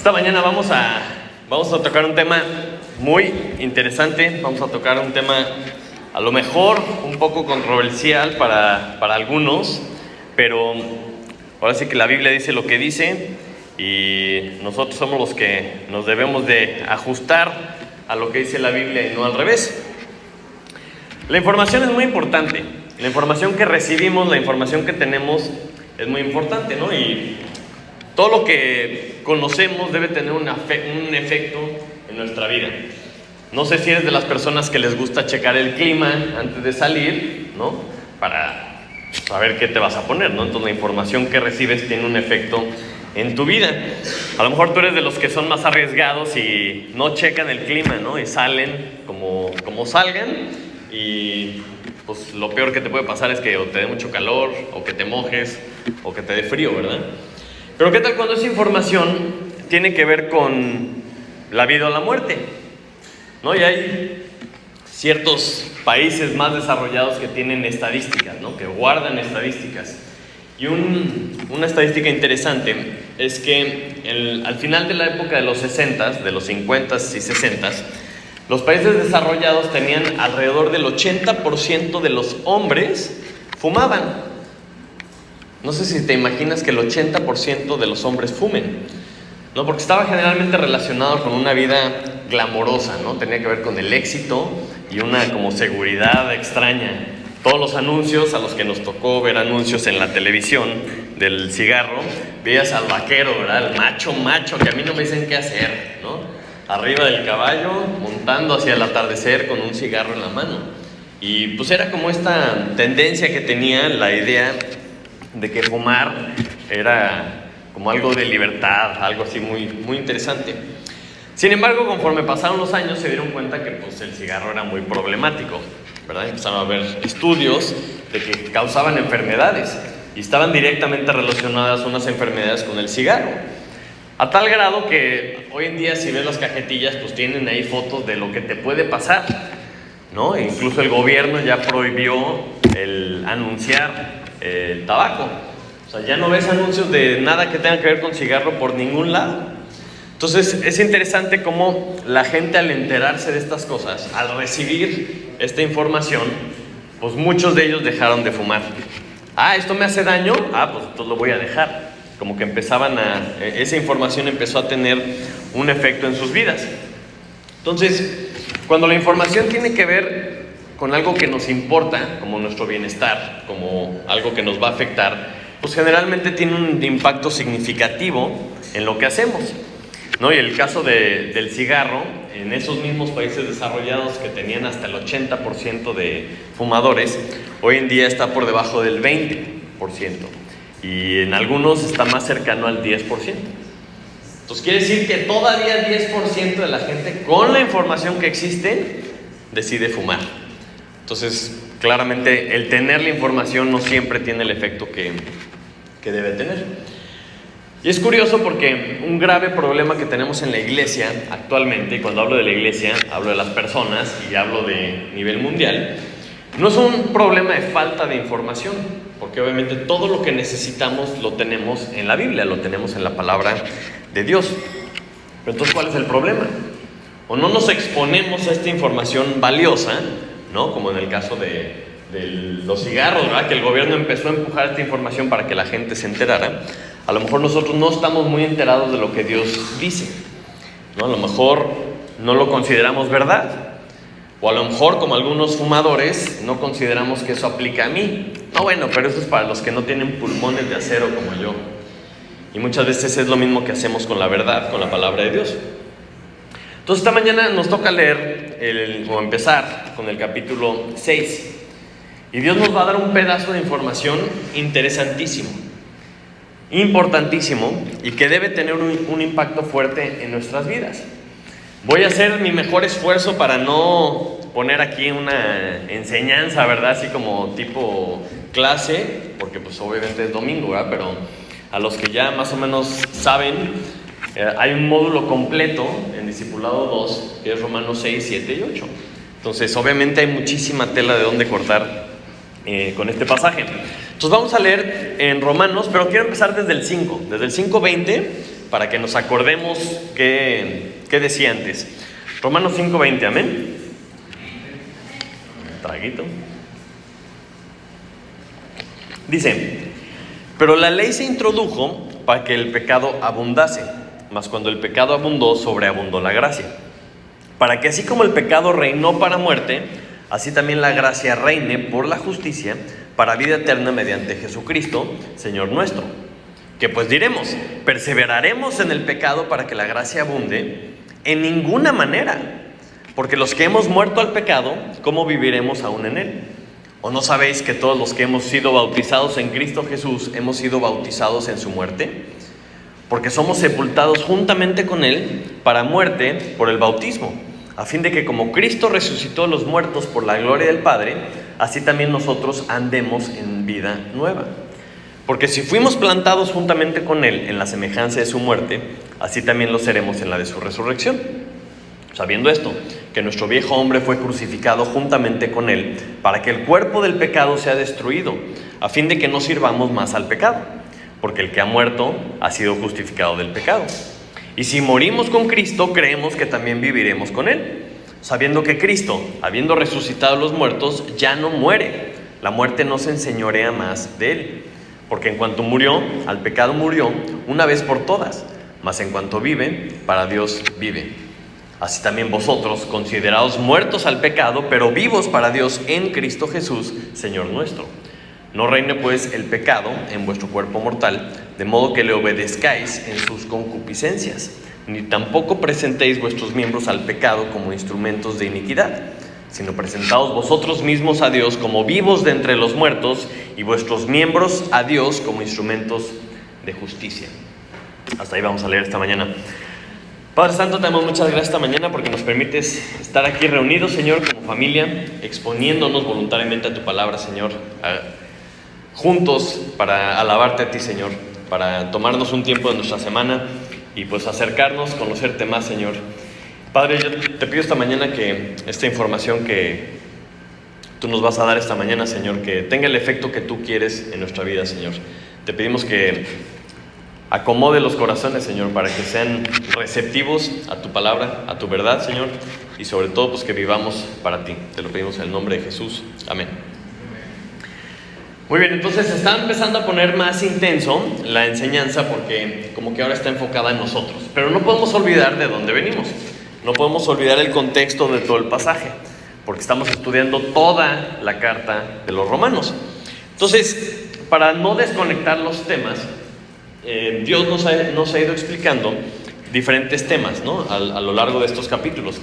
Esta mañana vamos a tocar un tema muy interesante. Vamos a tocar un tema a lo mejor un poco controversial para algunos, pero ahora sí que la Biblia dice lo que dice y nosotros somos los que nos debemos de ajustar a lo que dice la Biblia y no al revés. La información es muy importante. La información que recibimos, la información que tenemos es muy importante, ¿no? Y todo lo que conocemos debe tener un efecto en nuestra vida. No sé si eres de las personas que les gusta checar el clima antes de salir, ¿no? Para saber qué te vas a poner, ¿no? Entonces la información que recibes tiene un efecto en tu vida. A lo mejor tú eres de los que son más arriesgados y no checan el clima, ¿no? Y salen como salgan y pues lo peor que te puede pasar es que o te dé mucho calor, o que te mojes, o que te dé frío, ¿verdad? Pero ¿qué tal cuando esa información tiene que ver con la vida o la muerte? ¿No? Y hay ciertos países más desarrollados que tienen estadísticas, ¿no? Que guardan estadísticas. Y una estadística interesante es que al final de la época de los 60s, de los 50s y 60s, los países desarrollados tenían alrededor del 80% de los hombres fumaban. No sé si te imaginas que el 80% de los hombres fumen, ¿no? Porque estaba generalmente relacionado con una vida glamorosa, ¿no? Tenía que ver con el éxito y una como seguridad extraña. Todos los anuncios, a los que nos tocó ver anuncios en la televisión del cigarro, veías al vaquero, ¿verdad? El macho, que a mí no me dicen qué hacer, ¿no? Arriba del caballo, montando hacia el atardecer con un cigarro en la mano. Y pues era como esta tendencia que tenía la idea de que fumar era como algo de libertad, algo así muy, muy interesante. Sin embargo, conforme pasaron los años se dieron cuenta que pues, el cigarro era muy problemático, ¿verdad? Empezaron a haber estudios de que causaban enfermedades y estaban directamente relacionadas unas enfermedades con el cigarro. A tal grado que hoy en día si ves las cajetillas pues tienen ahí fotos de lo que te puede pasar, ¿no? E incluso el gobierno ya prohibió el anunciar el tabaco. O sea, ya no ves anuncios de nada que tenga que ver con cigarro por ningún lado. Entonces es interesante cómo la gente al enterarse de estas cosas, al recibir esta información, pues muchos de ellos dejaron de fumar. ¿Esto me hace daño? Pues entonces lo voy a dejar. Como que esa información empezó a tener un efecto en sus vidas. Entonces, cuando la información tiene que ver con algo que nos importa, como nuestro bienestar, como algo que nos va a afectar, pues generalmente tiene un impacto significativo en lo que hacemos, ¿no? Y el caso del cigarro, en esos mismos países desarrollados que tenían hasta el 80% de fumadores, hoy en día está por debajo del 20%. Y en algunos está más cercano al 10%. Entonces quiere decir que todavía 10% de la gente, con la información que existe, decide fumar. Entonces, claramente, el tener la información no siempre tiene el efecto que debe tener. Y es curioso porque un grave problema que tenemos en la iglesia actualmente, y cuando hablo de la iglesia, hablo de las personas y hablo de nivel mundial, no es un problema de falta de información, porque obviamente todo lo que necesitamos lo tenemos en la Biblia, lo tenemos en la palabra de Dios. Pero entonces, ¿cuál es el problema? O no nos exponemos a esta información valiosa, ¿no? Como en el caso de los cigarros, ¿verdad? Que el gobierno empezó a empujar esta información para que la gente se enterara. A lo mejor nosotros no estamos muy enterados de lo que Dios dice, ¿no? A lo mejor no lo consideramos verdad. O a lo mejor, como algunos fumadores, no consideramos que eso aplica a mí. No, bueno, pero eso es para los que no tienen pulmones de acero como yo. Y muchas veces es lo mismo que hacemos con la verdad, con la palabra de Dios. Entonces, esta mañana nos toca leer o empezar con el capítulo 6. Y Dios nos va a dar un pedazo de información interesantísimo, importantísimo, y que debe tener un impacto fuerte en nuestras vidas. Voy a hacer mi mejor esfuerzo para no poner aquí una enseñanza, ¿verdad? Así como tipo clase, porque pues obviamente es domingo, ¿verdad? Pero a los que ya más o menos saben, hay un módulo completo en Discipulado 2, que es Romanos 6, 7 y 8. Entonces, obviamente hay muchísima tela de dónde cortar con este pasaje. Entonces vamos a leer en Romanos, pero quiero empezar desde el 5, desde el 5:20, para que nos acordemos qué decía antes. Romanos 5:20, amén. Traguito. Dice: pero la ley se introdujo para que el pecado abundase, mas cuando el pecado abundó, sobreabundó la gracia. Para que así como el pecado reinó para muerte, así también la gracia reine por la justicia para vida eterna mediante Jesucristo, Señor nuestro. Que pues diremos, ¿perseveraremos en el pecado para que la gracia abunde? En ninguna manera, porque los que hemos muerto al pecado, ¿cómo viviremos aún en él? ¿O no sabéis que todos los que hemos sido bautizados en Cristo Jesús hemos sido bautizados en su muerte? Porque somos sepultados juntamente con él para muerte por el bautismo, a fin de que como Cristo resucitó a los muertos por la gloria del Padre, así también nosotros andemos en vida nueva. Porque si fuimos plantados juntamente con él en la semejanza de su muerte, así también lo seremos en la de su resurrección. Sabiendo esto, que nuestro viejo hombre fue crucificado juntamente con él, para que el cuerpo del pecado sea destruido, a fin de que no sirvamos más al pecado, porque el que ha muerto ha sido justificado del pecado. Y si morimos con Cristo, creemos que también viviremos con él, sabiendo que Cristo, habiendo resucitado a los muertos, ya no muere. La muerte no se enseñorea más de él, porque en cuanto murió, al pecado murió una vez por todas, mas en cuanto vive, para Dios vive. Así también vosotros, considerados muertos al pecado, pero vivos para Dios en Cristo Jesús, Señor nuestro. No reine pues el pecado en vuestro cuerpo mortal, de modo que le obedezcáis en sus concupiscencias, ni tampoco presentéis vuestros miembros al pecado como instrumentos de iniquidad, sino presentaos vosotros mismos a Dios como vivos de entre los muertos, y vuestros miembros a Dios como instrumentos de justicia. Hasta ahí vamos a leer esta mañana. Padre Santo, te damos muchas gracias esta mañana porque nos permites estar aquí reunidos, Señor, como familia, exponiéndonos voluntariamente a tu palabra, Señor, juntos para alabarte a ti, Señor, para tomarnos un tiempo de nuestra semana y pues acercarnos, conocerte más, Señor. Padre, yo te pido esta mañana que esta información que tú nos vas a dar esta mañana, Señor, que tenga el efecto que tú quieres en nuestra vida, Señor. Te pedimos que acomode los corazones, Señor, para que sean receptivos a tu palabra, a tu verdad, Señor, y sobre todo pues que vivamos para ti. Te lo pedimos en el nombre de Jesús. Amén. Muy bien, entonces se está empezando a poner más intenso la enseñanza porque como que ahora está enfocada en nosotros. Pero no podemos olvidar de dónde venimos. No podemos olvidar el contexto de todo el pasaje, porque estamos estudiando toda la carta de los Romanos. Entonces, para no desconectar los temas, Dios nos ha ido explicando diferentes temas, ¿no? A lo largo de estos capítulos.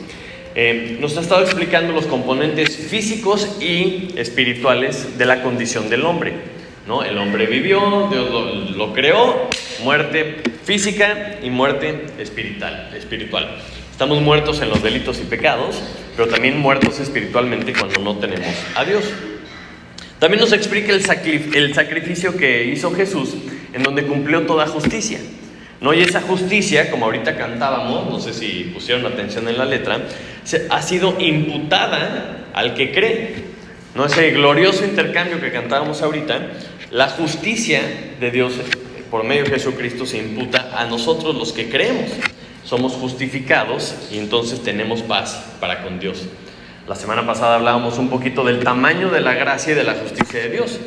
Nos ha estado explicando los componentes físicos y espirituales de la condición del hombre, ¿no? El hombre vivió, Dios lo creó, muerte física y muerte espiritual. Estamos muertos en los delitos y pecados, pero también muertos espiritualmente cuando no tenemos a Dios. También nos explica el sacrificio que hizo Jesús, en donde cumplió toda justicia, ¿no? Y esa justicia, como ahorita cantábamos, no sé si pusieron atención en la letra, ha sido imputada al que cree, ¿no? Ese glorioso intercambio que cantábamos ahorita, la justicia de Dios por medio de Jesucristo se imputa a nosotros los que creemos. Somos justificados y entonces tenemos paz para con Dios. La semana pasada hablábamos un poquito del tamaño de la gracia y de la justicia de Dios,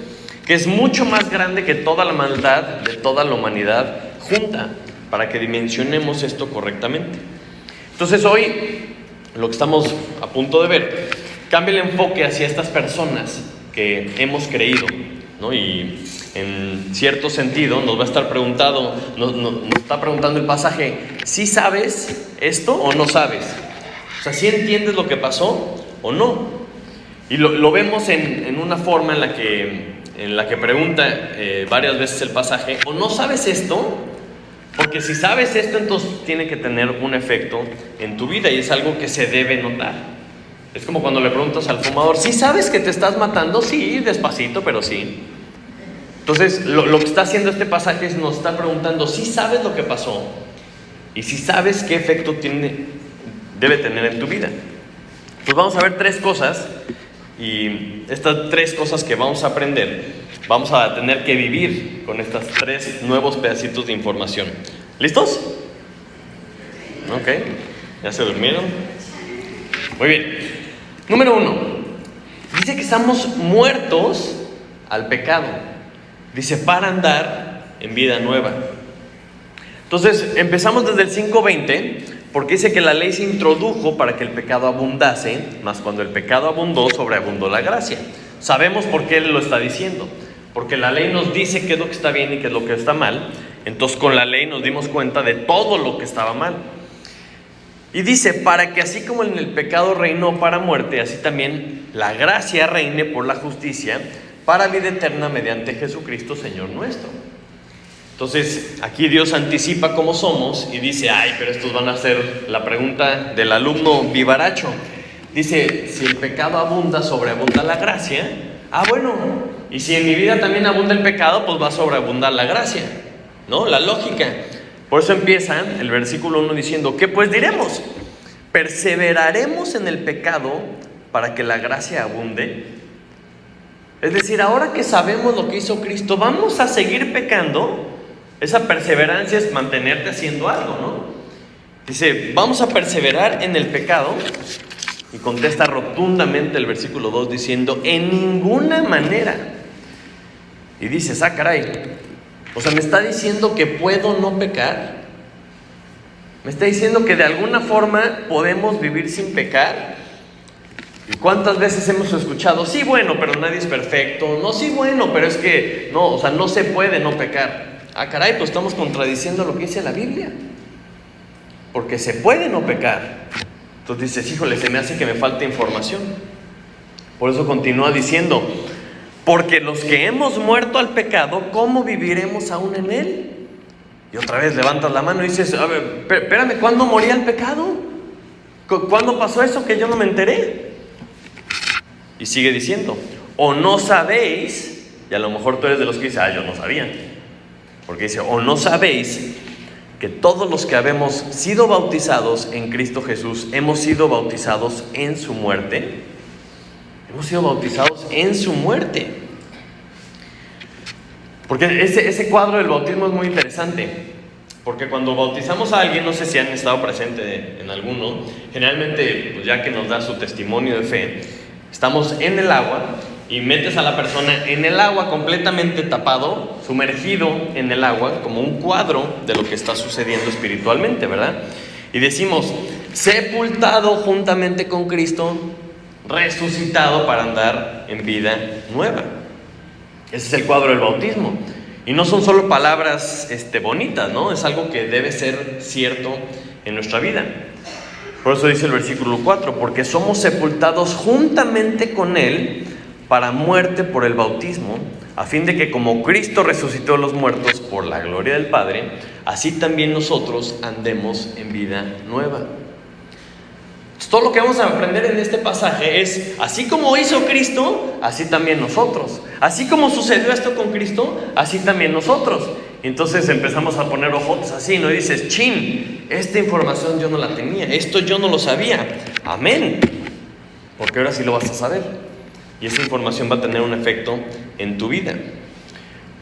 que es mucho más grande que toda la maldad de toda la humanidad junta, para que dimensionemos esto correctamente. Entonces hoy, lo que estamos a punto de ver, cambia el enfoque hacia estas personas que hemos creído, ¿no? Y en cierto sentido nos va a estar preguntando, nos está preguntando el pasaje, ¿sí sabes esto o no sabes? O sea, ¿sí entiendes lo que pasó o no? Y lo vemos en una forma en la que pregunta varias veces el pasaje, ¿o no sabes esto? Porque si sabes esto, entonces tiene que tener un efecto en tu vida y es algo que se debe notar. Es como cuando le preguntas al fumador, ¿sí sabes que te estás matando? Sí, despacito, pero sí. Entonces, lo que está haciendo este pasaje es nos está preguntando, ¿sí sabes lo que pasó? Y si sabes qué efecto debe tener en tu vida. Pues vamos a ver tres cosas. Y estas tres cosas que vamos a aprender, vamos a tener que vivir con estos tres nuevos pedacitos de información. ¿Listos? Ok, ya se durmieron. Muy bien. Número 1. Dice que estamos muertos al pecado. Dice, para andar en vida nueva. Entonces, empezamos desde el 5:20, porque dice que la ley se introdujo para que el pecado abundase, mas cuando el pecado abundó, sobreabundó la gracia. Sabemos por qué él lo está diciendo. Porque la ley nos dice qué es lo que está bien y qué es lo que está mal. Entonces, con la ley nos dimos cuenta de todo lo que estaba mal. Y dice, para que así como en el pecado reinó para muerte, así también la gracia reine por la justicia para vida eterna mediante Jesucristo, Señor nuestro. Entonces, aquí Dios anticipa cómo somos y dice, ay, pero estos van a ser la pregunta del alumno vivaracho. Dice, si el pecado abunda, sobreabunda la gracia. Ah, bueno, y si en mi vida también abunda el pecado, pues va a sobreabundar la gracia, ¿no? La lógica. Por eso empieza el versículo 1 diciendo, ¿qué pues diremos? ¿Perseveraremos en el pecado para que la gracia abunde? Es decir, ahora que sabemos lo que hizo Cristo, ¿vamos a seguir pecando? Esa perseverancia es mantenerte haciendo algo, ¿no? Dice, ¿vamos a perseverar en el pecado? Y contesta rotundamente el versículo 2 diciendo, en ninguna manera. Y dices, ah, caray, o sea, ¿me está diciendo que puedo no pecar? ¿Me está diciendo que de alguna forma podemos vivir sin pecar? ¿Y cuántas veces hemos escuchado, sí, bueno, pero nadie es perfecto? No, sí, bueno, pero es que no, o sea, no se puede no pecar. Ah, caray, pues estamos contradiciendo lo que dice la Biblia. Porque se puede no pecar. Entonces dices, híjole, se me hace que me falta información. Por eso continúa diciendo, porque los que hemos muerto al pecado, ¿cómo viviremos aún en él? Y otra vez levantas la mano y dices, a ver, espérame, ¿cuándo morí al pecado? ¿Cuándo pasó eso que yo no me enteré? Y sigue diciendo, o no sabéis, y a lo mejor tú eres de los que dice, yo no sabía. Porque dice, o no sabéis que todos los que habemos sido bautizados en Cristo Jesús, hemos sido bautizados en su muerte. Hemos sido bautizados en su muerte. Porque ese cuadro del bautismo es muy interesante. Porque cuando bautizamos a alguien, no sé si han estado presentes en alguno, generalmente, pues ya que nos da su testimonio de fe, estamos en el agua y metes a la persona en el agua completamente tapado, sumergido en el agua, como un cuadro de lo que está sucediendo espiritualmente, ¿verdad? Y decimos, sepultado juntamente con Cristo, resucitado para andar en vida nueva. Ese es el cuadro del bautismo. Y no son solo palabras bonitas, ¿no? Es algo que debe ser cierto en nuestra vida. Por eso dice el versículo 4, porque somos sepultados juntamente con Él para muerte por el bautismo, a fin de que como Cristo resucitó a los muertos por la gloria del Padre, así también nosotros andemos en vida nueva. Entonces, todo lo que vamos a aprender en este pasaje es, así como hizo Cristo, así también nosotros. Así como sucedió esto con Cristo, así también nosotros. Y entonces empezamos a poner ojotes así, ¿no? Y dices, chin, esta información yo no la tenía, esto yo no lo sabía. Amén. Porque ahora sí lo vas a saber. Y esa información va a tener un efecto en tu vida.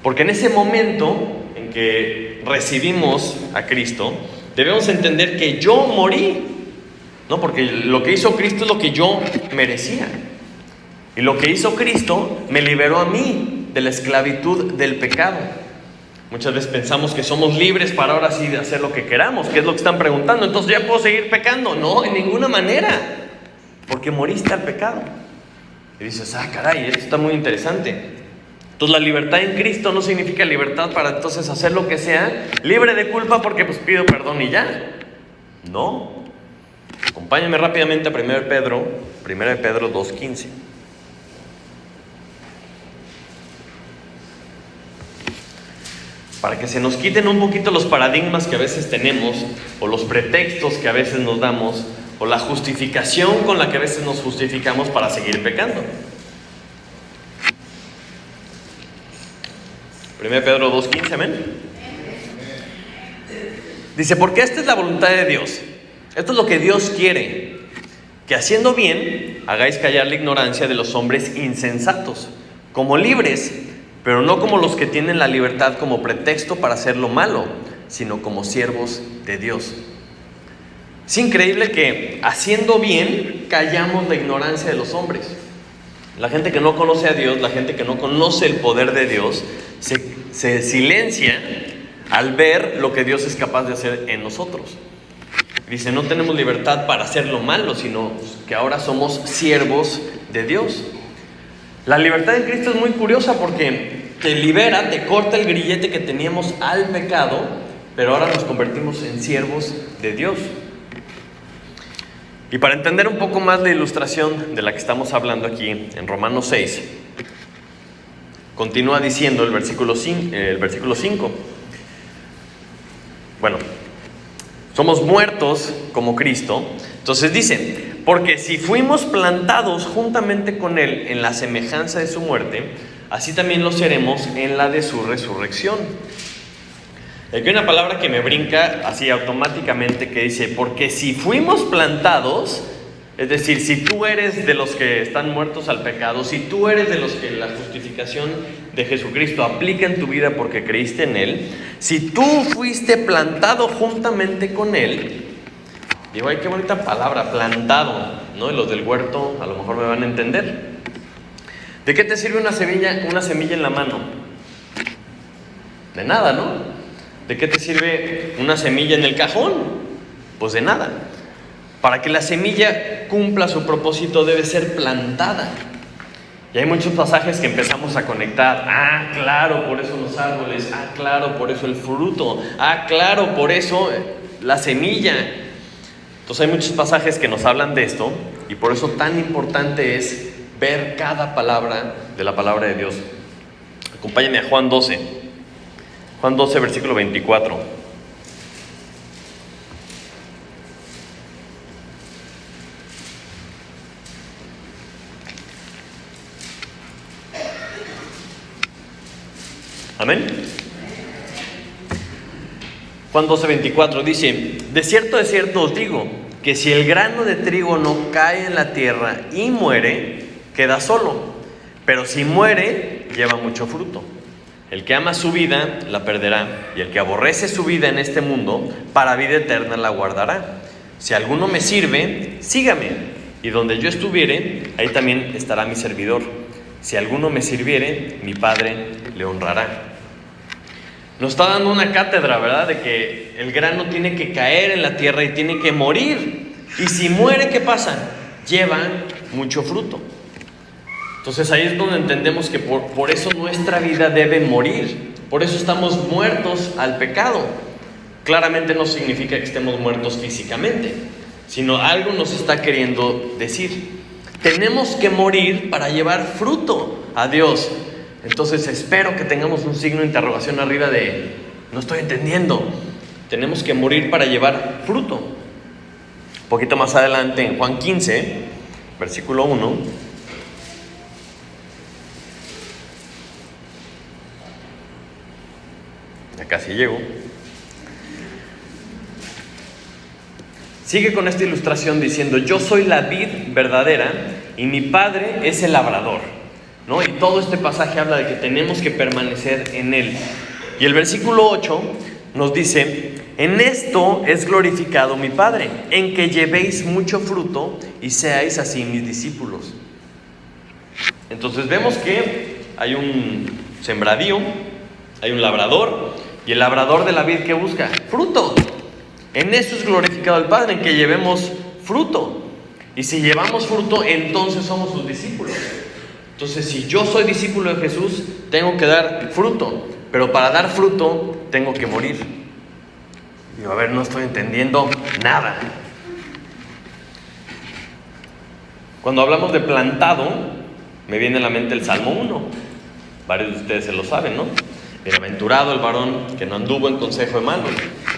Porque en ese momento en que recibimos a Cristo, debemos entender que yo morí, ¿no? Porque lo que hizo Cristo es lo que yo merecía. Y lo que hizo Cristo me liberó a mí de la esclavitud del pecado. Muchas veces pensamos que somos libres para ahora sí hacer lo que queramos, que es lo que están preguntando. Entonces, ¿ya puedo seguir pecando? No, en ninguna manera. Porque moriste al pecado. Y dices, caray, esto está muy interesante. Entonces la libertad en Cristo no significa libertad para entonces hacer lo que sea, libre de culpa porque pues pido perdón y ya. No. Acompáñame rápidamente a 1 de Pedro 2:15. Para que se nos quiten un poquito los paradigmas que a veces tenemos, o los pretextos que a veces nos damos, o la justificación con la que a veces nos justificamos para seguir pecando. 1 Pedro 2:15, amén. Dice, porque esta es la voluntad de Dios. Esto es lo que Dios quiere, que haciendo bien hagáis callar la ignorancia de los hombres insensatos, como libres, pero no como los que tienen la libertad como pretexto para hacer lo malo, sino como siervos de Dios. Es increíble que haciendo bien callamos la ignorancia de los hombres. La gente que no conoce a Dios, la gente que no conoce el poder de Dios, se silencia al ver lo que Dios es capaz de hacer en nosotros. Dice, no tenemos libertad para hacer lo malo, sino que ahora somos siervos de Dios. La libertad en Cristo es muy curiosa porque te libera, te corta el grillete que teníamos al pecado, pero ahora nos convertimos en siervos de Dios. Y para entender un poco más la ilustración de la que estamos hablando aquí en Romanos 6, continúa diciendo el versículo 5. Bueno, somos muertos como Cristo. Entonces dice, porque si fuimos plantados juntamente con Él en la semejanza de su muerte, así también lo seremos en la de su resurrección. Aquí hay una palabra que me brinca así automáticamente que dice, porque si fuimos plantados, es decir, si tú eres de los que están muertos al pecado, si tú eres de los que la justificación de Jesucristo aplica en tu vida porque creíste en Él, si tú fuiste plantado juntamente con Él, digo, ay, qué bonita palabra, plantado, ¿no? Y los del huerto a lo mejor me van a entender. ¿De qué te sirve una semilla en la mano? De nada, ¿no? ¿De qué te sirve una semilla en el cajón? Pues de nada. Para que la semilla cumpla su propósito debe ser plantada. Y hay muchos pasajes que empezamos a conectar. Ah, claro, por eso los árboles. Ah, claro, por eso el fruto. Ah, claro, por eso la semilla. Entonces hay muchos pasajes que nos hablan de esto. Y por eso tan importante es ver cada palabra de la palabra de Dios. Acompáñenme a Juan 12. Juan 12, versículo 24. Amén. Juan 12, 24 dice, de cierto os digo, que si el grano de trigo no cae en la tierra y muere, queda solo, pero si muere, lleva mucho fruto. El que ama su vida, la perderá, y el que aborrece su vida en este mundo, para vida eterna la guardará. Si alguno me sirve, sígame, y donde yo estuviere, ahí también estará mi servidor. Si alguno me sirviere, mi Padre le honrará. Nos está dando una cátedra, ¿verdad? De que el grano tiene que caer en la tierra y tiene que morir. Y si muere, ¿qué pasa? Lleva mucho fruto. Entonces ahí es donde entendemos que por eso nuestra vida debe morir. Por eso estamos muertos al pecado. Claramente no significa que estemos muertos físicamente, sino algo nos está queriendo decir. Tenemos que morir para llevar fruto a Dios. Entonces espero que tengamos un signo de interrogación arriba de no estoy entendiendo. Tenemos que morir para llevar fruto. Un poquito más adelante en Juan 15, versículo 1. Casi llego. Sigue con esta ilustración diciendo, yo soy la vid verdadera y mi Padre es el labrador, ¿no? Y todo este pasaje habla de que tenemos que permanecer en Él. Y el versículo 8 nos dice, en esto es glorificado mi Padre, en que llevéis mucho fruto y seáis así mis discípulos. Entonces vemos que hay un sembradío, hay un labrador, y el labrador de la vid, ¿qué busca? Fruto. En eso es glorificado el Padre, en que llevemos fruto. Y si llevamos fruto, entonces somos sus discípulos. Entonces, si yo soy discípulo de Jesús, tengo que dar fruto. Pero para dar fruto, tengo que morir. Digo, a ver, no estoy entendiendo nada. Cuando hablamos de plantado, me viene a la mente el Salmo 1. Varios de ustedes se lo saben, ¿no? Bienaventurado el varón que no anduvo en consejo de malos,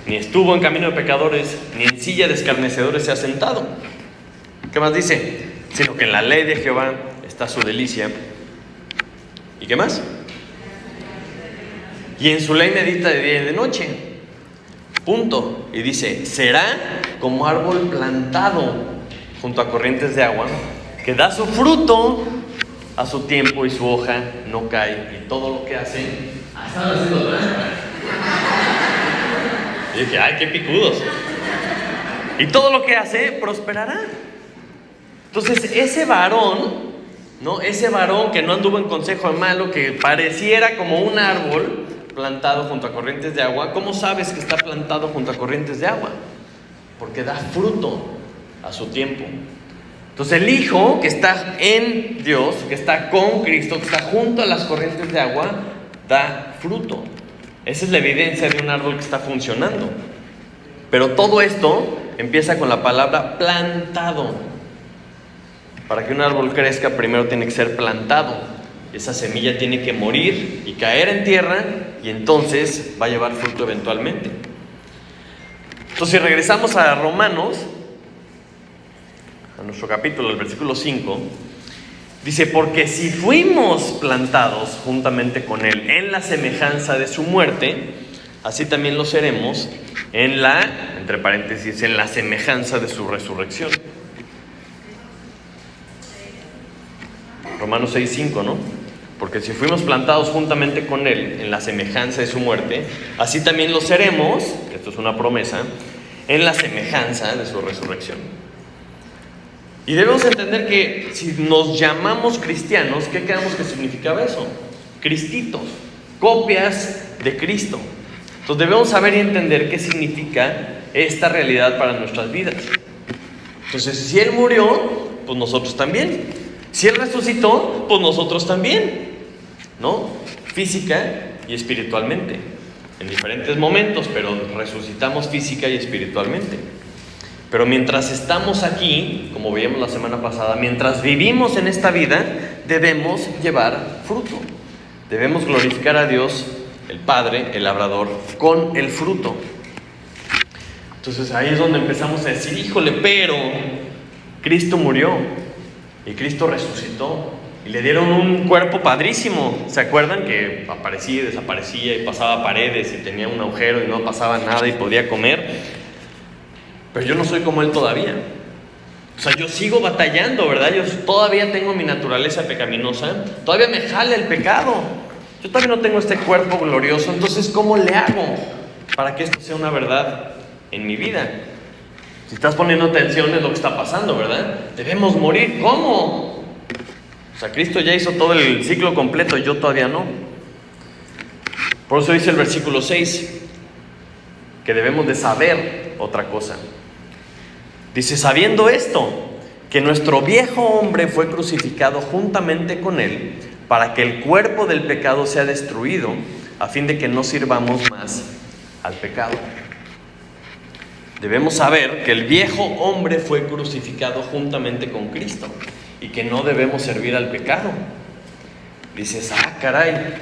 ni estuvo en camino de pecadores, ni en silla de escarnecedores se ha sentado. ¿Qué más dice? Sino que en la ley de Jehová está su delicia. ¿Y qué más? Y en su ley medita de día y de noche. Punto. Y dice, será como árbol plantado junto a corrientes de agua, que da su fruto a su tiempo y su hoja no cae, y todo lo que hace, hasta haciendo trampa. Y dije, ¡ay, qué picudos! Y todo lo que hace prosperará. Entonces, ese varón, ¿no? Ese varón que no anduvo en consejo de malo, que pareciera como un árbol plantado junto a corrientes de agua, ¿cómo sabes que está plantado junto a corrientes de agua? Porque da fruto a su tiempo. Entonces el hijo que está en Dios, que está con Cristo, que está junto a las corrientes de agua, da fruto. Esa es la evidencia de un árbol que está funcionando. Pero todo esto empieza con la palabra plantado. Para que un árbol crezca, primero tiene que ser plantado. Esa semilla tiene que morir y caer en tierra, y entonces va a llevar fruto eventualmente. Entonces, si regresamos a Romanos, a nuestro capítulo, el versículo 5, dice: porque si fuimos plantados juntamente con Él en la semejanza de su muerte, así también lo seremos en la, entre paréntesis, en la semejanza de su resurrección. Romanos 6:5, ¿no? Porque si fuimos plantados juntamente con Él en la semejanza de su muerte, así también lo seremos, esto es una promesa, en la semejanza de su resurrección. Y debemos entender que si nos llamamos cristianos, ¿qué creemos que significaba eso? Cristitos, copias de Cristo. Entonces debemos saber y entender qué significa esta realidad para nuestras vidas. Entonces, si Él murió, pues nosotros también. Si Él resucitó, pues nosotros también, ¿no? Física y espiritualmente, en diferentes momentos, pero resucitamos física y espiritualmente. Pero mientras estamos aquí, como veíamos la semana pasada, mientras vivimos en esta vida, debemos llevar fruto. Debemos glorificar a Dios, el Padre, el Labrador, con el fruto. Entonces ahí es donde empezamos a decir: híjole, pero Cristo murió y Cristo resucitó y le dieron un cuerpo padrísimo. ¿Se acuerdan? Que aparecía y desaparecía y pasaba paredes y tenía un agujero y no pasaba nada y podía comer. Pero yo no soy como Él todavía. O sea, yo sigo batallando, ¿verdad? Yo todavía tengo mi naturaleza pecaminosa. Todavía me jala el pecado. Yo todavía no tengo este cuerpo glorioso. Entonces, ¿cómo le hago para que esto sea una verdad en mi vida? Si estás poniendo atención es lo que está pasando, ¿verdad? Debemos morir. ¿Cómo? O sea, Cristo ya hizo todo el ciclo completo y yo todavía no. Por eso dice el versículo 6 que debemos de saber otra cosa. Dice: sabiendo esto, que nuestro viejo hombre fue crucificado juntamente con Él, para que el cuerpo del pecado sea destruido, a fin de que no sirvamos más al pecado. Debemos saber que el viejo hombre fue crucificado juntamente con Cristo y que no debemos servir al pecado. Dices: ah, caray.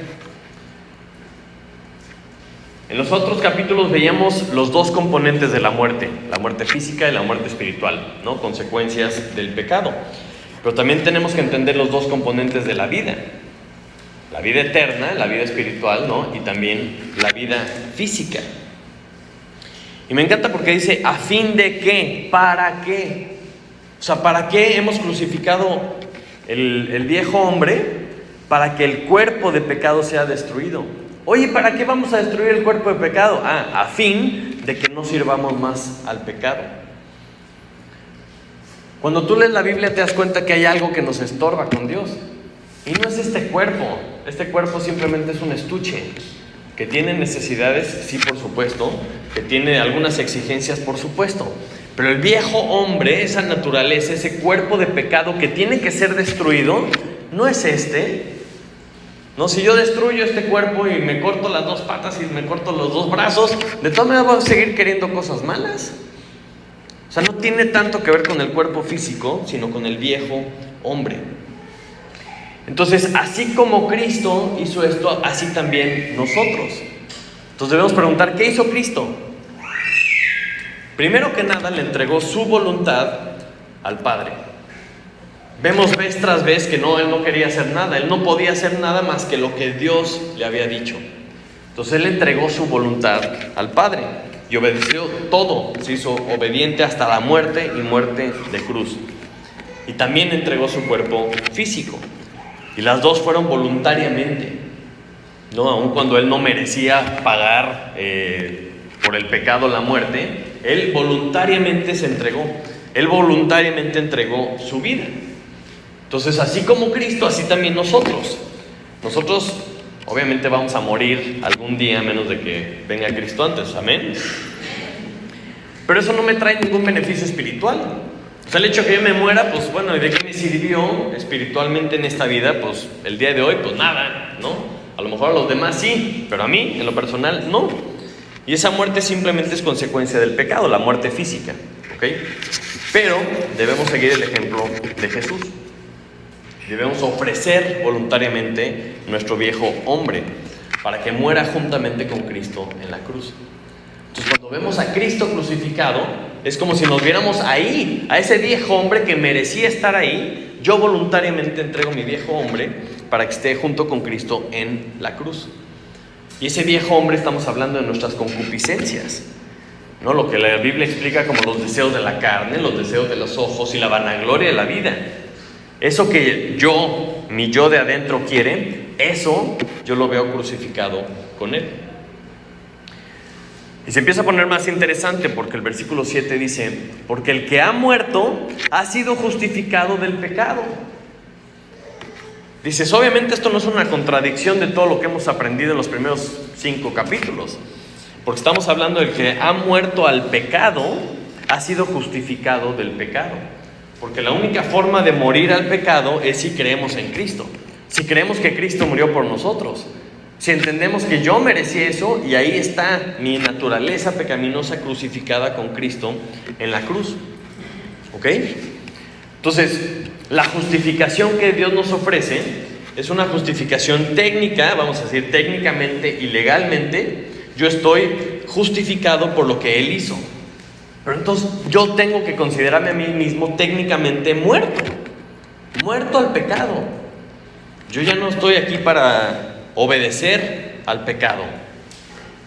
En los otros capítulos veíamos los dos componentes de la muerte física y la muerte espiritual, ¿no? Consecuencias del pecado. Pero también tenemos que entender los dos componentes de la vida eterna, la vida espiritual, ¿no? Y también la vida física. Y me encanta porque dice: ¿a fin de qué? ¿Para qué? O sea, ¿para qué hemos crucificado el viejo hombre? Para que el cuerpo de pecado sea destruido. Oye, ¿para qué vamos a destruir el cuerpo de pecado? A fin de que no sirvamos más al pecado. Cuando tú lees la Biblia te das cuenta que hay algo que nos estorba con Dios. Y no es este cuerpo. Este cuerpo simplemente es un estuche. Que tiene necesidades, sí, por supuesto. Que tiene algunas exigencias, por supuesto. Pero el viejo hombre, esa naturaleza, ese cuerpo de pecado que tiene que ser destruido, no es este. No, si yo destruyo este cuerpo y me corto las dos patas y me corto los dos brazos, de todas maneras voy a seguir queriendo cosas malas. O sea, no tiene tanto que ver con el cuerpo físico, sino con el viejo hombre. Entonces, así como Cristo hizo esto, así también nosotros. Entonces debemos preguntar: ¿qué hizo Cristo? Primero que nada, le entregó su voluntad al Padre. Vemos vez tras vez que Él no quería hacer nada. Él no podía hacer nada más que lo que Dios le había dicho. Entonces Él entregó su voluntad al Padre y obedeció todo. Se hizo obediente hasta la muerte y muerte de cruz. Y también entregó su cuerpo físico. Y las dos fueron voluntariamente, ¿no? Aun cuando Él no merecía pagar por el pecado, la muerte, Él voluntariamente se entregó. Él voluntariamente entregó su vida. Entonces, así como Cristo, así también nosotros. Nosotros, obviamente, vamos a morir algún día, a menos de que venga Cristo antes. Amén. Pero eso no me trae ningún beneficio espiritual. O sea, el hecho de que yo me muera, pues bueno, ¿y de qué me sirvió espiritualmente en esta vida? Pues el día de hoy, pues nada, ¿no? A lo mejor a los demás sí, pero a mí, en lo personal, no. Y esa muerte simplemente es consecuencia del pecado, la muerte física, ¿ok? Pero debemos seguir el ejemplo de Jesús. Debemos ofrecer voluntariamente nuestro viejo hombre para que muera juntamente con Cristo en la cruz. Entonces, cuando vemos a Cristo crucificado, es como si nos viéramos ahí, a ese viejo hombre que merecía estar ahí. Yo voluntariamente entrego mi viejo hombre para que esté junto con Cristo en la cruz. Y ese viejo hombre, estamos hablando de nuestras concupiscencias, ¿no? Lo que la Biblia explica como los deseos de la carne, los deseos de los ojos y la vanagloria de la vida. Eso que mi yo de adentro quiere, eso yo lo veo crucificado con Él. Y se empieza a poner más interesante porque el versículo 7 dice: porque el que ha muerto ha sido justificado del pecado. Dices, obviamente esto no es una contradicción de todo lo que hemos aprendido en los primeros 5 capítulos, porque estamos hablando del que ha muerto al pecado, ha sido justificado del pecado. Porque la única forma de morir al pecado es si creemos en Cristo, si creemos que Cristo murió por nosotros, si entendemos que yo merecí eso y ahí está mi naturaleza pecaminosa crucificada con Cristo en la cruz. ¿Ok? Entonces, la justificación que Dios nos ofrece es una justificación técnica, vamos a decir técnicamente y legalmente. Yo estoy justificado por lo que Él hizo. Pero entonces yo tengo que considerarme a mí mismo técnicamente muerto al pecado. Yo ya no estoy aquí para obedecer al pecado.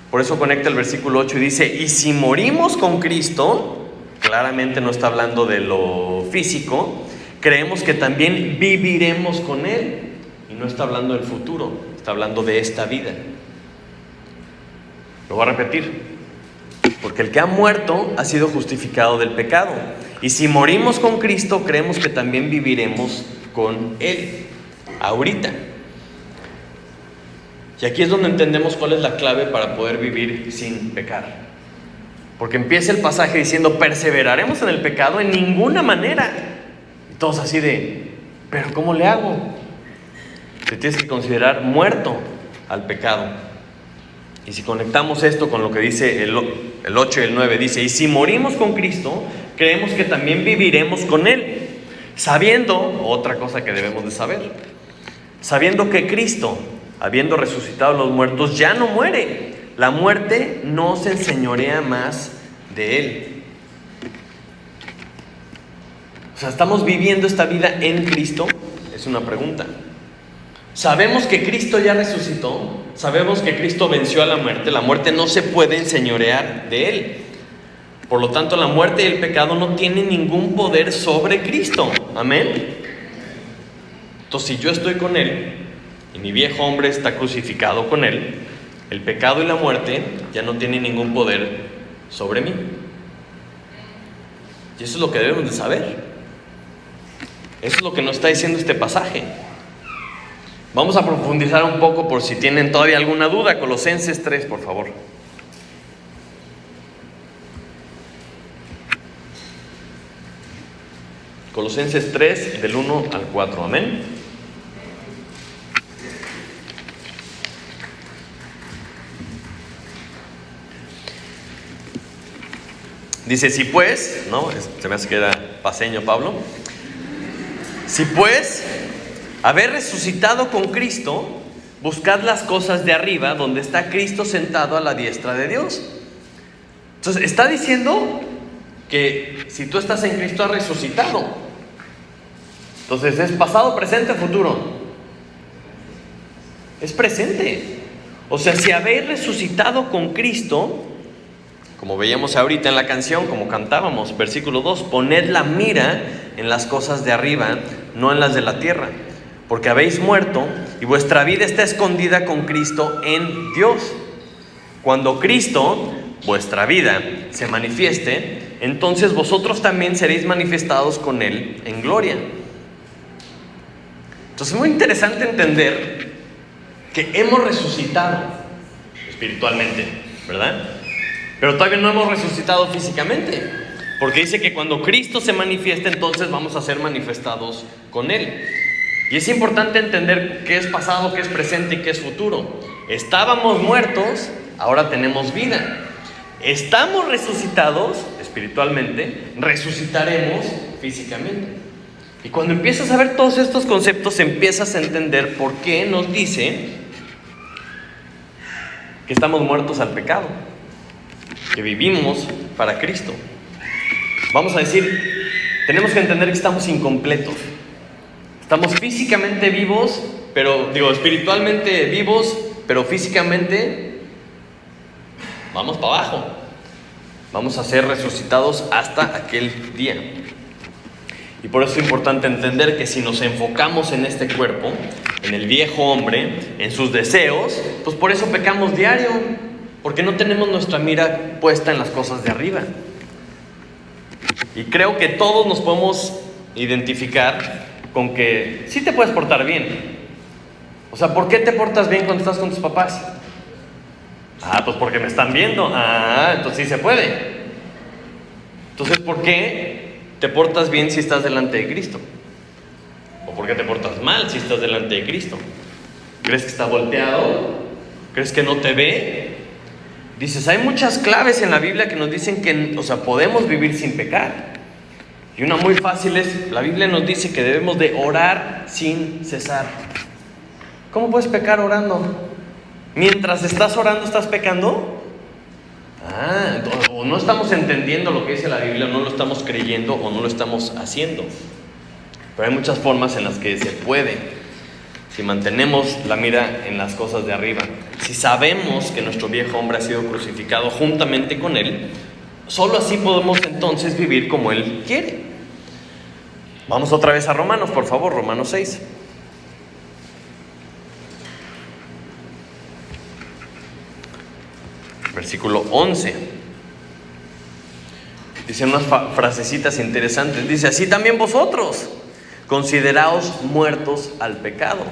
Por eso conecta el versículo 8 y dice: y si morimos con Cristo, claramente no está hablando de lo físico, creemos que también viviremos con Él. Y no está hablando del futuro, está hablando de esta vida. Lo voy a repetir. Porque el que ha muerto ha sido justificado del pecado. Y si morimos con Cristo, creemos que también viviremos con Él. Ahorita. Y aquí es donde entendemos cuál es la clave para poder vivir sin pecar. Porque empieza el pasaje diciendo: perseveraremos en el pecado en ninguna manera. Y todos así de: ¿pero cómo le hago? Te tienes que considerar muerto al pecado. Y si conectamos esto con lo que dice el 8 y el 9, dice: y si morimos con Cristo, creemos que también viviremos con Él, sabiendo, otra cosa que debemos de saber, sabiendo que Cristo, habiendo resucitado a los muertos, ya no muere. La muerte no se enseñorea más de Él. O sea, ¿estamos viviendo esta vida en Cristo? Es una pregunta. Sabemos que Cristo ya resucitó, sabemos que Cristo venció a la muerte no se puede enseñorear de Él. Por lo tanto, la muerte y el pecado no tienen ningún poder sobre Cristo. Amén. Entonces, si yo estoy con Él y mi viejo hombre está crucificado con Él, el pecado y la muerte ya no tienen ningún poder sobre mí. Y eso es lo que debemos de saber. Eso es lo que nos está diciendo este pasaje. Vamos a profundizar un poco por si tienen todavía alguna duda. Colosenses 3, por favor. Colosenses 3, del 1 al 4. Amén. Dice: si pues, ¿no? Se me hace que era paseño Pablo. Si pues, haber resucitado con Cristo, buscad las cosas de arriba, donde está Cristo sentado a la diestra de Dios. Entonces, está diciendo que si tú estás en Cristo, has resucitado. Entonces, ¿es pasado, presente, futuro? Es presente. O sea, si habéis resucitado con Cristo, como veíamos ahorita en la canción, como cantábamos, versículo 2, poned la mira en las cosas de arriba, no en las de la tierra, porque habéis muerto y vuestra vida está escondida con Cristo en Dios. Cuando Cristo vuestra vida se manifieste, entonces vosotros también seréis manifestados con Él en gloria. Entonces es muy interesante entender que hemos resucitado espiritualmente, ¿verdad? Pero todavía no hemos resucitado físicamente, porque dice que cuando Cristo se manifieste, entonces vamos a ser manifestados con Él. Y es importante entender qué es pasado, qué es presente y qué es futuro. Estábamos muertos, ahora tenemos vida. Estamos resucitados espiritualmente, resucitaremos físicamente. Y cuando empiezas a ver todos estos conceptos, empiezas a entender por qué nos dice que estamos muertos al pecado, que vivimos para Cristo. Vamos a decir, tenemos que entender que estamos incompletos. Estamos físicamente vivos, espiritualmente vivos, pero físicamente vamos para abajo. Vamos a ser resucitados hasta aquel día. Y por eso es importante entender que si nos enfocamos en este cuerpo, en el viejo hombre, en sus deseos, pues por eso pecamos diario, porque no tenemos nuestra mira puesta en las cosas de arriba. Y creo que todos nos podemos identificar con que sí te puedes portar bien. O sea, ¿por qué te portas bien cuando estás con tus papás? Pues porque me están viendo. Entonces sí se puede. Entonces, ¿por qué te portas bien si estás delante de Cristo? ¿O por qué te portas mal si estás delante de Cristo? ¿Crees que está volteado? ¿Crees que no te ve? Dices, hay muchas claves en la Biblia que nos dicen que, podemos vivir sin pecar. Y una muy fácil es, la Biblia nos dice que debemos de orar sin cesar. ¿Cómo puedes pecar orando? Mientras estás orando, ¿estás pecando? O no estamos entendiendo lo que dice la Biblia, no lo estamos creyendo o no lo estamos haciendo. Pero hay muchas formas en las que se puede. Si mantenemos la mira en las cosas de arriba, si sabemos que nuestro viejo hombre ha sido crucificado juntamente con Él, solo así podemos entonces vivir como Él quiere. Vamos otra vez a Romanos, por favor, Romanos 6. Versículo 11. Dice unas frasecitas interesantes. Dice, así también vosotros, consideraos muertos al pecado.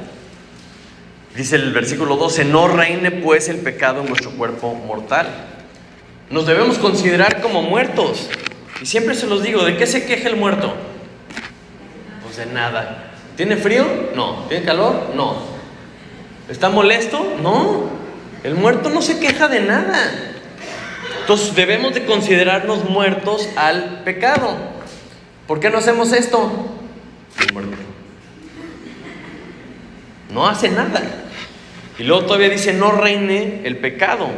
Dice el versículo 12, no reine pues el pecado en vuestro cuerpo mortal. Nos debemos considerar como muertos. Y siempre se los digo, ¿de qué se queja el muerto? Pues de nada. ¿Tiene frío? No. ¿Tiene calor? No. ¿Está molesto? No. El muerto no se queja de nada. Entonces debemos de considerarnos muertos al pecado. ¿Por qué no hacemos esto? El muerto no hace nada. Y luego todavía dice, no reine el pecado.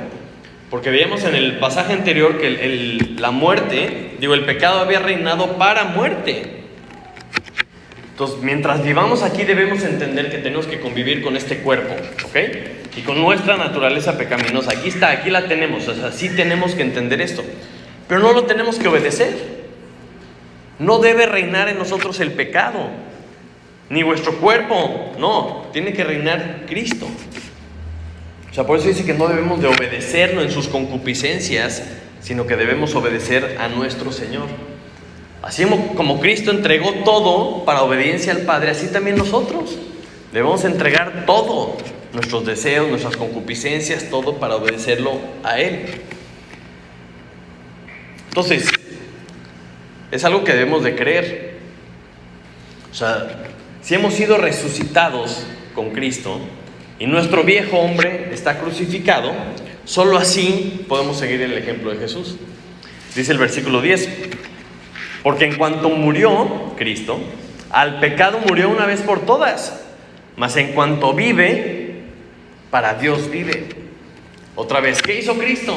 Porque veíamos en el pasaje anterior que el pecado había reinado para muerte. Entonces, mientras vivamos aquí debemos entender que tenemos que convivir con este cuerpo, ¿ok? Y con nuestra naturaleza pecaminosa. Aquí la tenemos, o sea, sí tenemos que entender esto. Pero no lo tenemos que obedecer. No debe reinar en nosotros el pecado, ni vuestro cuerpo, no, tiene que reinar Cristo. O sea, por eso dice que no debemos de obedecerlo en sus concupiscencias, sino que debemos obedecer a nuestro Señor. Así como Cristo entregó todo para obediencia al Padre, así también nosotros debemos entregar todo, nuestros deseos, nuestras concupiscencias, todo para obedecerlo a Él. Entonces, es algo que debemos de creer. O sea, si hemos sido resucitados con Cristo y nuestro viejo hombre está crucificado, solo así podemos seguir el ejemplo de Jesús. Dice el versículo 10, porque en cuanto murió Cristo, al pecado murió una vez por todas, mas en cuanto vive, para Dios vive. Otra vez, ¿qué hizo Cristo?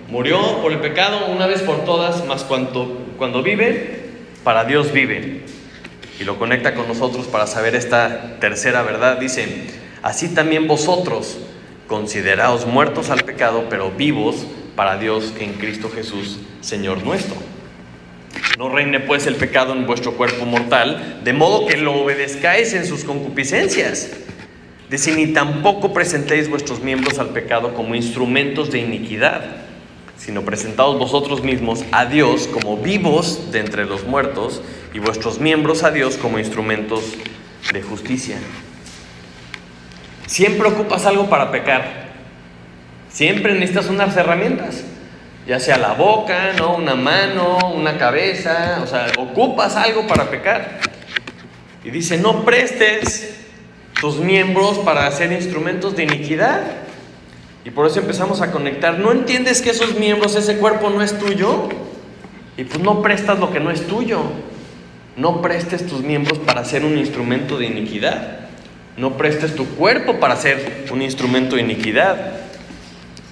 Murió por el pecado una vez por todas, mas cuando vive, para Dios vive. Y lo conecta con nosotros para saber esta tercera verdad. Dice, así también vosotros, consideraos muertos al pecado, pero vivos para Dios en Cristo Jesús, Señor nuestro. No reine pues el pecado en vuestro cuerpo mortal, de modo que lo obedezcáis en sus concupiscencias. Dice, ni tampoco presentéis vuestros miembros al pecado como instrumentos de iniquidad, sino presentaos vosotros mismos a Dios como vivos de entre los muertos y vuestros miembros a Dios como instrumentos de justicia. Siempre ocupas algo para pecar. Siempre necesitas unas herramientas, ya sea la boca, ¿no? Una mano, una cabeza, o sea, ocupas algo para pecar. Y dice, no prestes tus miembros para ser instrumentos de iniquidad. Y por eso empezamos a conectar. ¿No entiendes que esos miembros, ese cuerpo no es tuyo? Y pues no prestas lo que no es tuyo. No prestes tus miembros para ser un instrumento de iniquidad. No prestes tu cuerpo para ser un instrumento de iniquidad.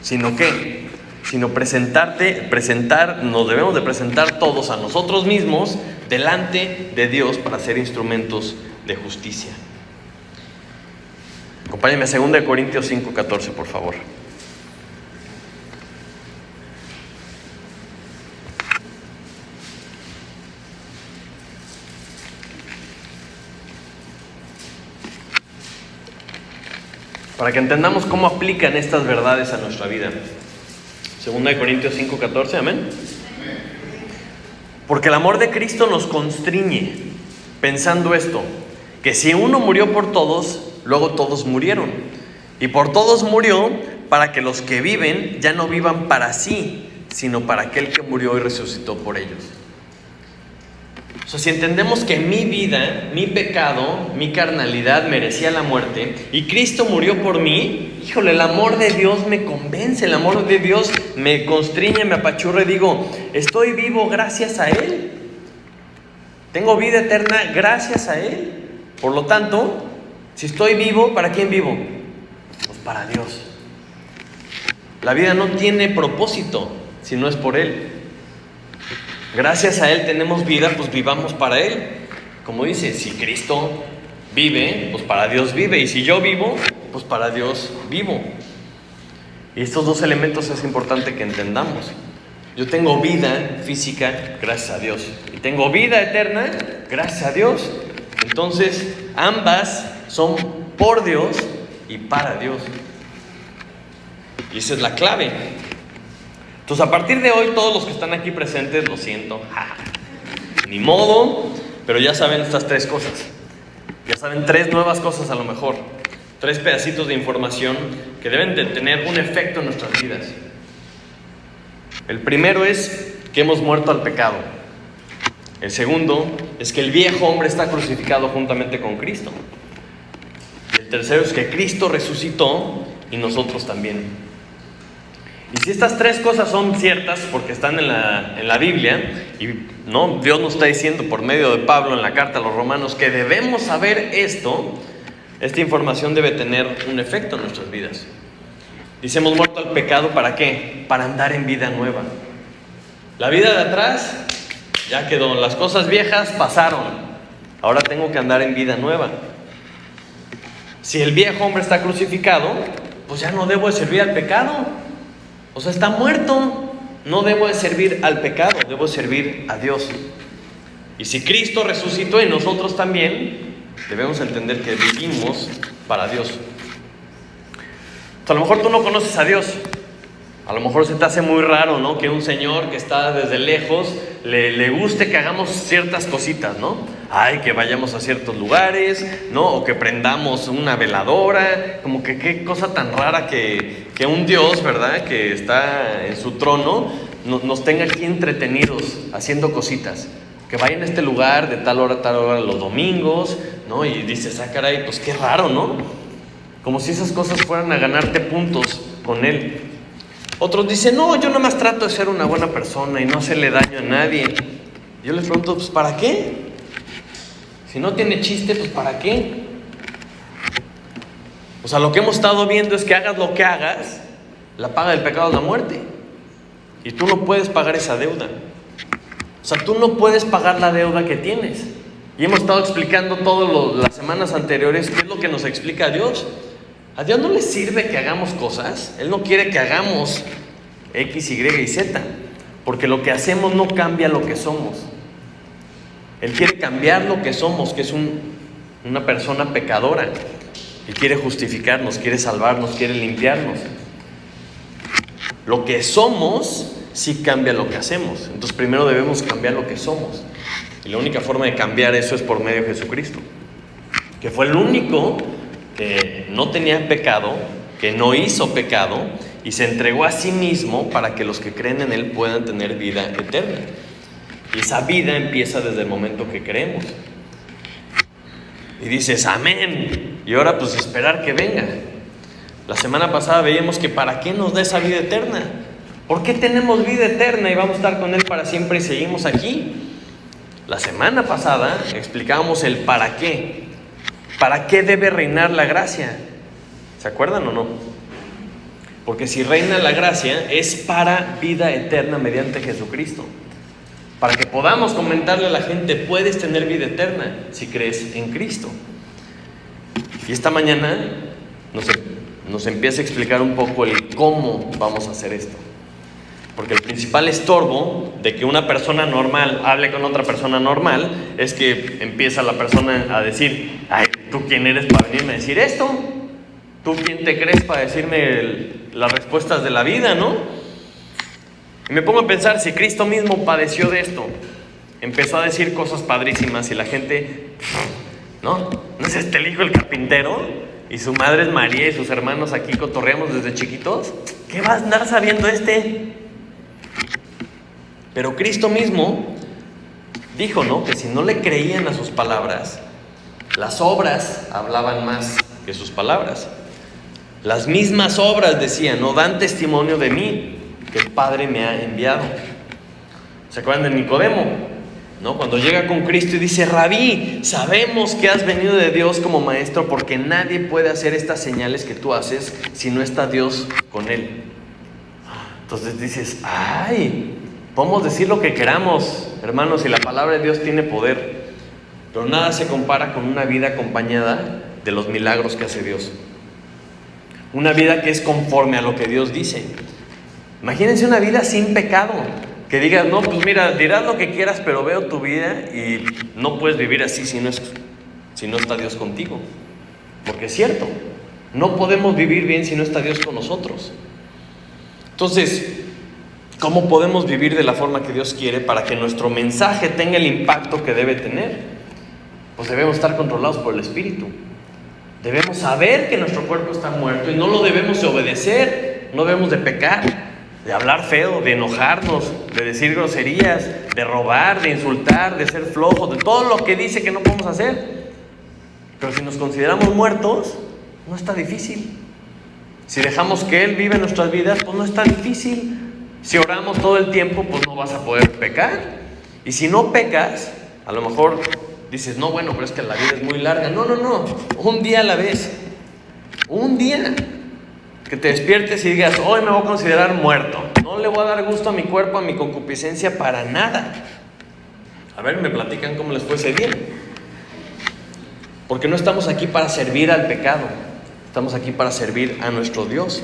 Sino que, nos debemos de presentar todos a nosotros mismos delante de Dios para ser instrumentos de justicia. Acompáñame a 2 Corintios 5:14, por favor. Para que entendamos cómo aplican estas verdades a nuestra vida. 2 Corintios 5:14, amén. Porque el amor de Cristo nos constriñe, pensando esto, que si uno murió por todos, luego todos murieron. Y por todos murió, para que los que viven ya no vivan para sí, sino para aquel que murió y resucitó por ellos. O sea, si entendemos que mi vida, mi pecado, mi carnalidad merecía la muerte y Cristo murió por mí, híjole, el amor de Dios me convence, el amor de Dios me constriñe, me apachurra y digo, estoy vivo gracias a Él. Tengo vida eterna gracias a Él. Por lo tanto, si estoy vivo, ¿para quién vivo? Pues para Dios. La vida no tiene propósito si no es por Él. Gracias a Él tenemos vida, pues vivamos para Él. Como dice, si Cristo vive, pues para Dios vive. Y si yo vivo, pues para Dios vivo. Y estos dos elementos es importante que entendamos. Yo tengo vida física gracias a Dios. Y tengo vida eterna gracias a Dios. Entonces, ambas son por Dios y para Dios. Y esa es la clave. Entonces, a partir de hoy, todos los que están aquí presentes, lo siento, ni modo, pero ya saben estas 3 cosas. Ya saben 3 nuevas cosas a lo mejor. 3 pedacitos de información que deben de tener un efecto en nuestras vidas. El primero es que hemos muerto al pecado. El segundo es que el viejo hombre está crucificado juntamente con Cristo. Y el tercero es que Cristo resucitó y nosotros también. Y si estas 3 cosas son ciertas, porque están en la Biblia, y no, Dios nos está diciendo por medio de Pablo en la carta a los Romanos que debemos saber esto, esta información debe tener un efecto en nuestras vidas. Dice, hemos muerto al pecado, ¿para qué? Para andar en vida nueva. La vida de atrás ya quedó, las cosas viejas pasaron, ahora tengo que andar en vida nueva. Si el viejo hombre está crucificado, pues ya no debo de servir al pecado. O sea, está muerto. No debo de servir al pecado, debo de servir a Dios. Y si Cristo resucitó y nosotros también, debemos entender que vivimos para Dios. O sea, a lo mejor tú no conoces a Dios. A lo mejor se te hace muy raro, ¿no? Que un señor que está desde lejos le guste que hagamos ciertas cositas, ¿no? Ay, que vayamos a ciertos lugares, ¿no? O que prendamos una veladora. Como que qué cosa tan rara que un Dios, ¿verdad? Que está en su trono, nos tenga aquí entretenidos haciendo cositas. Que vayan a este lugar de tal hora a tal hora los domingos, ¿no? Y dices, ah, caray, pues qué raro, ¿no? Como si esas cosas fueran a ganarte puntos con Él. Otros dicen, no, yo nada más trato de ser una buena persona y no hacerle daño a nadie. Yo les pregunto, pues ¿para qué? Si no tiene chiste, pues ¿para qué? O sea, lo que hemos estado viendo es que hagas lo que hagas, la paga del pecado es la muerte. Y tú no puedes pagar esa deuda. O sea, tú no puedes pagar la deuda que tienes. Y hemos estado explicando todas las semanas anteriores qué es lo que nos explica Dios. A Dios no le sirve que hagamos cosas. Él no quiere que hagamos X, Y y Z, porque lo que hacemos no cambia lo que somos. Él quiere cambiar lo que somos, que es una persona pecadora, y quiere justificarnos, quiere salvarnos, quiere limpiarnos. Lo que somos sí cambia lo que hacemos. Entonces primero debemos cambiar lo que somos. Y la única forma de cambiar eso es por medio de Jesucristo, que fue el único que no tenía pecado, que no hizo pecado y se entregó a sí mismo para que los que creen en Él puedan tener vida eterna. Y esa vida empieza desde el momento que creemos. Y dices, amén. Y ahora pues esperar que venga. La semana pasada veíamos que ¿para qué nos da esa vida eterna? ¿Por qué tenemos vida eterna y vamos a estar con Él para siempre y seguimos aquí? La semana pasada explicábamos el para qué. ¿Para qué debe reinar la gracia? ¿Se acuerdan o no? Porque si reina la gracia es para vida eterna mediante Jesucristo. Para que podamos comentarle a la gente, puedes tener vida eterna si crees en Cristo. Y esta mañana nos empieza a explicar un poco el cómo vamos a hacer esto. Porque el principal estorbo de que una persona normal hable con otra persona normal es que empieza la persona a decir, ay, ¿tú quién eres para venirme a decir esto? ¿Tú quién te crees para decirme las respuestas de la vida, no? Y me pongo a pensar, si Cristo mismo padeció de esto, empezó a decir cosas padrísimas y la gente, ¿no? ¿No es este el hijo del carpintero? Y su madre es María y sus hermanos aquí cotorreamos desde chiquitos. ¿Qué va a andar sabiendo este? Pero Cristo mismo dijo, ¿no? Que si no le creían a sus palabras, las obras hablaban más que sus palabras. Las mismas obras, decían, no dan testimonio de mí, que el Padre me ha enviado. ¿Se acuerdan de Nicodemo? ¿No? Cuando llega con Cristo y dice, Rabí, sabemos que has venido de Dios como maestro, porque nadie puede hacer estas señales que tú haces si no está Dios con él. Entonces dices, ay, podemos decir lo que queramos, hermanos, y la palabra de Dios tiene poder, pero nada se compara con una vida acompañada de los milagros que hace Dios. Una vida que es conforme a lo que Dios dice. Imagínense una vida sin pecado, que digas, no, pues mira, dirás lo que quieras, pero veo tu vida y no puedes vivir así si no está Dios contigo. Porque es cierto, no podemos vivir bien si no está Dios con nosotros. Entonces, ¿cómo podemos vivir de la forma que Dios quiere para que nuestro mensaje tenga el impacto que debe tener? Pues debemos estar controlados por el Espíritu. Debemos saber que nuestro cuerpo está muerto y no lo debemos de obedecer, no debemos de pecar, de hablar feo, de enojarnos, de decir groserías, de robar, de insultar, de ser flojos, de todo lo que dice que no podemos hacer. Pero si nos consideramos muertos, no está difícil. Si dejamos que Él viva en nuestras vidas, pues no está difícil. Si oramos todo el tiempo, pues no vas a poder pecar. Y si no pecas, a lo mejor dices, no, bueno, pero es que la vida es muy larga. No, un día a la vez. Un día. Que te despiertes y digas, hoy me voy a considerar muerto. No le voy a dar gusto a mi cuerpo, a mi concupiscencia, para nada. A ver, me platican cómo les fue ese día. Porque no estamos aquí para servir al pecado. Estamos aquí para servir a nuestro Dios.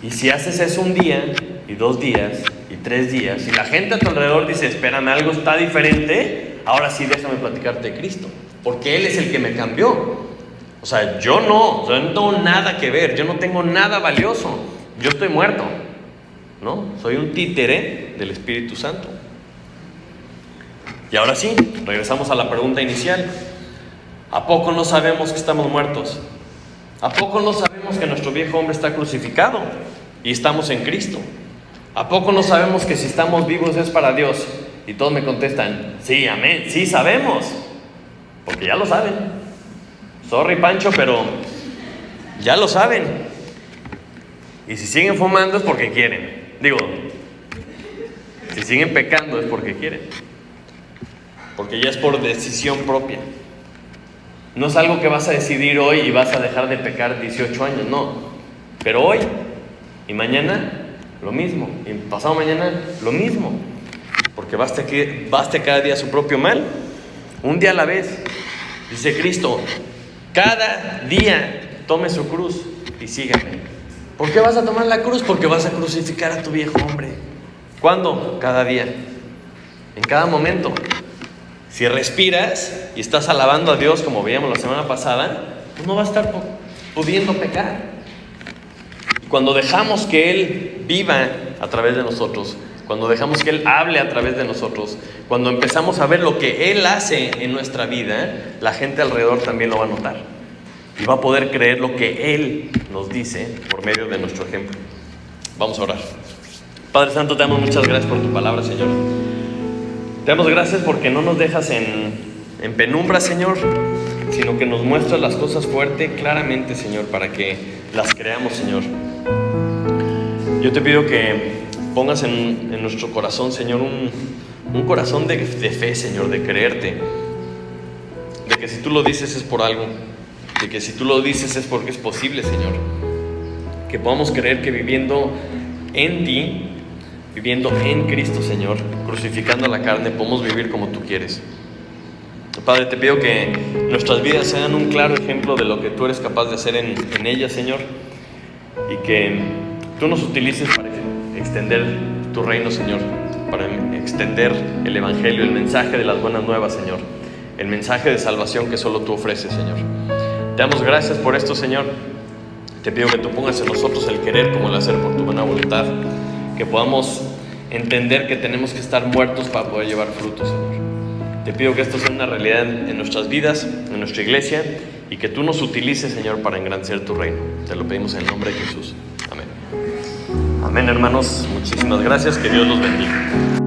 Y si haces eso un día, y 2 días, y 3 días, y la gente a tu alrededor dice, espérame, algo está diferente, ahora sí déjame platicarte de Cristo, porque Él es el que me cambió. O sea, yo no tengo nada que ver, yo no tengo nada valioso, yo estoy muerto, ¿no? Soy un títere del Espíritu Santo. Y ahora sí, regresamos a la pregunta inicial. ¿A poco no sabemos que estamos muertos? ¿A poco no sabemos que nuestro viejo hombre está crucificado y estamos en Cristo? ¿A poco no sabemos que si estamos vivos es para Dios? Y todos me contestan, sí, amén, sí sabemos, porque ya lo saben. Sorry, Pancho, pero ya lo saben. Y si siguen fumando es porque quieren. Digo, si siguen pecando es porque quieren. Porque ya es por decisión propia. No es algo que vas a decidir hoy y vas a dejar de pecar 18 años, no. Pero hoy y mañana lo mismo. Y pasado mañana lo mismo. Porque baste cada día su propio mal. Un día a la vez. Dice Cristo, cada día tome su cruz y sígame. ¿Por qué vas a tomar la cruz? Porque vas a crucificar a tu viejo hombre. ¿Cuándo? Cada día. En cada momento. Si respiras y estás alabando a Dios como veíamos la semana pasada, pues no vas a estar pudiendo pecar. cuando dejamos que Él viva a través de nosotros, cuando dejamos que Él hable a través de nosotros, cuando empezamos a ver lo que Él hace en nuestra vida, la gente alrededor también lo va a notar y va a poder creer lo que Él nos dice por medio de nuestro ejemplo. Vamos a orar. Padre Santo, te damos muchas gracias por tu palabra, Señor. Te damos gracias porque no nos dejas en penumbra, Señor, sino que nos muestras las cosas fuerte, claramente, Señor, para que las creamos, Señor. Yo te pido que pongas en nuestro corazón, Señor, un corazón de fe, Señor, de creerte, de que si tú lo dices es por algo, de que si tú lo dices es porque es posible, Señor, que podamos creer que viviendo en ti, viviendo en Cristo, Señor, crucificando la carne, podemos vivir como tú quieres. Padre, te pido que nuestras vidas sean un claro ejemplo de lo que tú eres capaz de hacer en ellas, Señor, y que tú nos utilices para extender tu reino, Señor, para extender el evangelio, el mensaje de las buenas nuevas, Señor, el mensaje de salvación que solo tú ofreces, Señor. Te damos gracias por esto, Señor. Te pido que tú pongas en nosotros el querer como el hacer por tu buena voluntad, que podamos entender que tenemos que estar muertos para poder llevar frutos, Señor. Te pido que esto sea una realidad en nuestras vidas, en nuestra iglesia, y que tú nos utilices, Señor, para engrandecer tu reino. Te lo pedimos en el nombre de Jesús. Amén. Amén, hermanos. Muchísimas gracias. Que Dios los bendiga.